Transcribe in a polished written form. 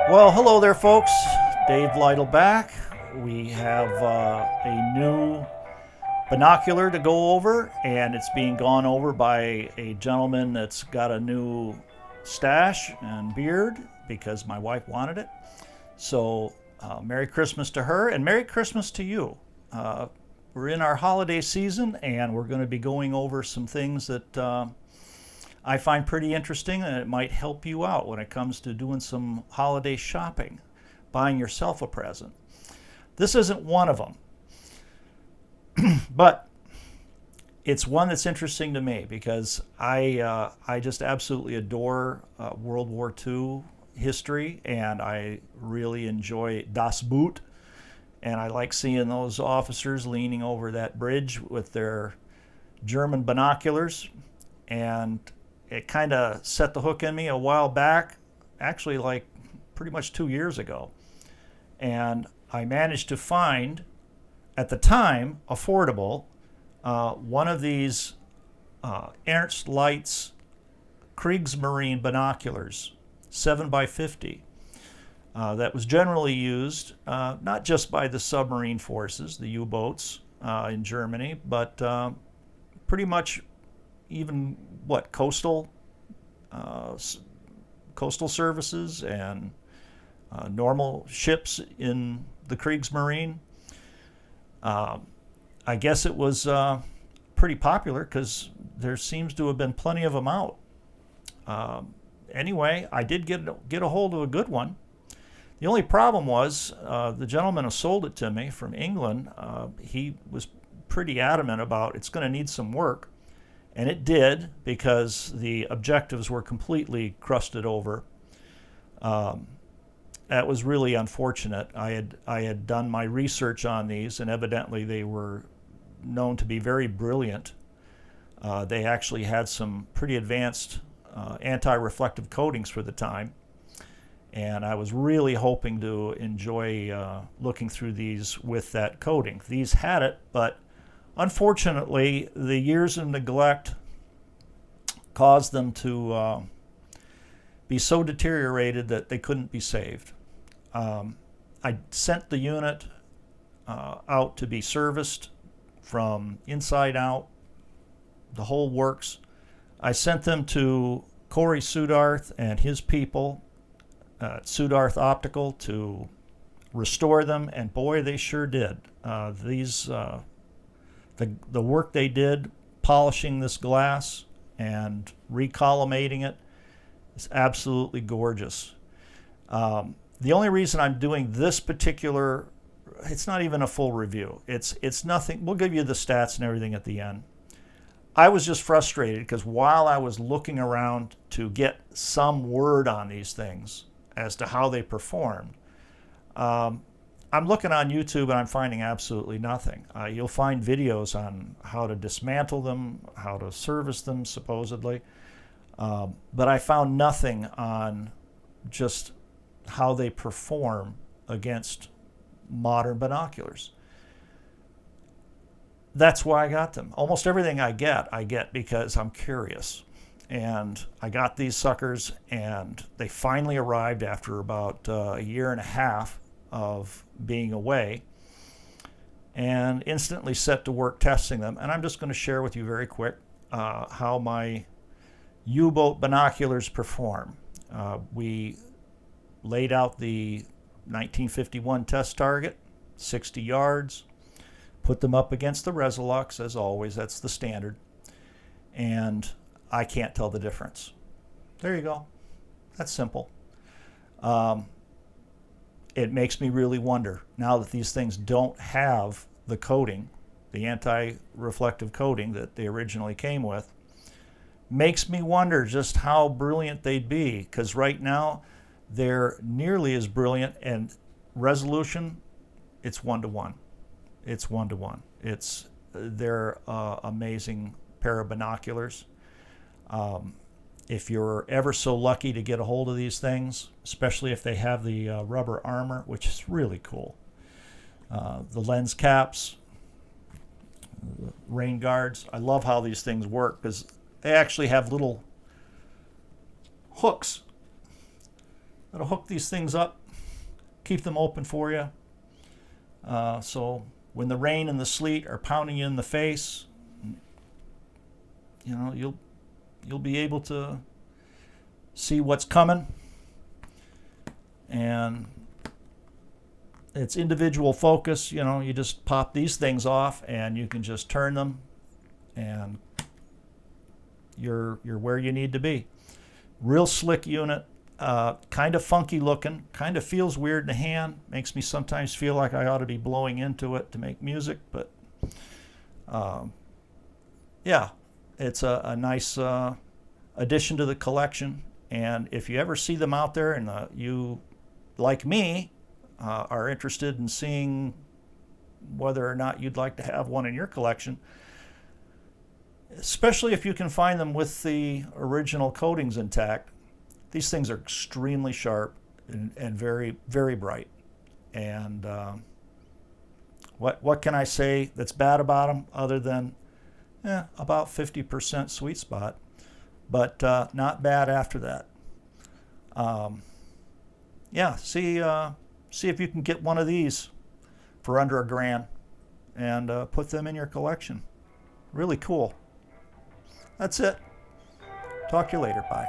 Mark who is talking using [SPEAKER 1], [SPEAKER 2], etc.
[SPEAKER 1] Well, hello there, folks. Dave Lytle back. We have a new binocular to go over, and it's being gone over by a gentleman that's got a new stash and beard because my wife wanted it. So, Merry Christmas to her, and Merry Christmas to you. We're in our holiday season, and we're going to be going over some things that I find pretty interesting, and it might help you out when it comes to doing some holiday shopping, buying yourself a present. This isn't one of them, but it's one that's interesting to me because I just absolutely adore World War II history, and I really enjoy Das Boot, and I like seeing those officers leaning over that bridge with their German binoculars. And it kind of set the hook in me a while back, actually like pretty much 2 years ago. And I managed to find, at the time, affordable, one of these Ernst Leitz Kriegsmarine binoculars, 7x50, that was generally used not just by the submarine forces, the U-boats in Germany, but pretty much even coastal services and normal ships in the Kriegsmarine. I guess it was pretty popular because there seems to have been plenty of them out. Anyway, I did get a hold of a good one. The only problem was the gentleman who sold it to me from England, he was pretty adamant about it's going to need some work. And it did, because the objectives were completely crusted over. That was really unfortunate. I had done my research on these, and evidently they were known to be very brilliant. They actually had some pretty advanced anti-reflective coatings for the time. And I was really hoping to enjoy looking through these with that coating. These had it, but unfortunately, the years of neglect caused them to be so deteriorated that they couldn't be saved. I sent the unit out to be serviced from inside out, the whole works. I sent them to Corey Sudarth and his people at Sudarth Optical to restore them, and boy, they sure did. The work they did polishing this glass and recollimating it is absolutely gorgeous. The only reason I'm doing this particular, it's not even a full review. It's nothing. We'll give you the stats and everything at the end. I was just frustrated because while I was looking around to get some word on these things as to how they performed, I'm looking on YouTube and I'm finding absolutely nothing. You'll find videos on how to dismantle them, how to service them, supposedly. But I found nothing on just how they perform against modern binoculars. That's why I got them. Almost everything I get because I'm curious. And I got these suckers, and they finally arrived after about a year and a half of being away, and instantly set to work testing them. And I'm just going to share with you very quick how my U-boat binoculars perform. We laid out the 1951 test target, 60 yards, put them up against the Resolux, as always, that's the standard, and I can't tell the difference. There you go. That's simple. It makes me really wonder, now that these things don't have the coating, the anti-reflective coating that they originally came with, makes me wonder just how brilliant they'd be, because right now they're nearly as brilliant, and resolution, it's 1-to-1. It's 1-to-1. They're amazing pair of binoculars. If you're ever so lucky to get a hold of these things, especially if they have the rubber armor, which is really cool, the lens caps, rain guards. I love how these things work because they actually have little hooks that'll hook these things up keep them open for you. So when the rain and the sleet are pounding you in the face, you know, you'll be able to see what's coming. And it's individual focus. You know, you just pop these things off and you can just turn them and you're where you need to be. Real slick unit, kind of funky looking, kind of feels weird in the hand, makes me sometimes feel like I ought to be blowing into it to make music, but yeah, it's a nice addition to the collection. And if you ever see them out there and you, like me, are interested in seeing whether or not you'd like to have one in your collection, especially if you can find them with the original coatings intact, these things are extremely sharp and very, very bright. And what can I say that's bad about them other than about 50% sweet spot, but not bad after that. Yeah, see if you can get one of these for under $1,000 and put them in your collection. Really cool. That's it. Talk to you later. Bye.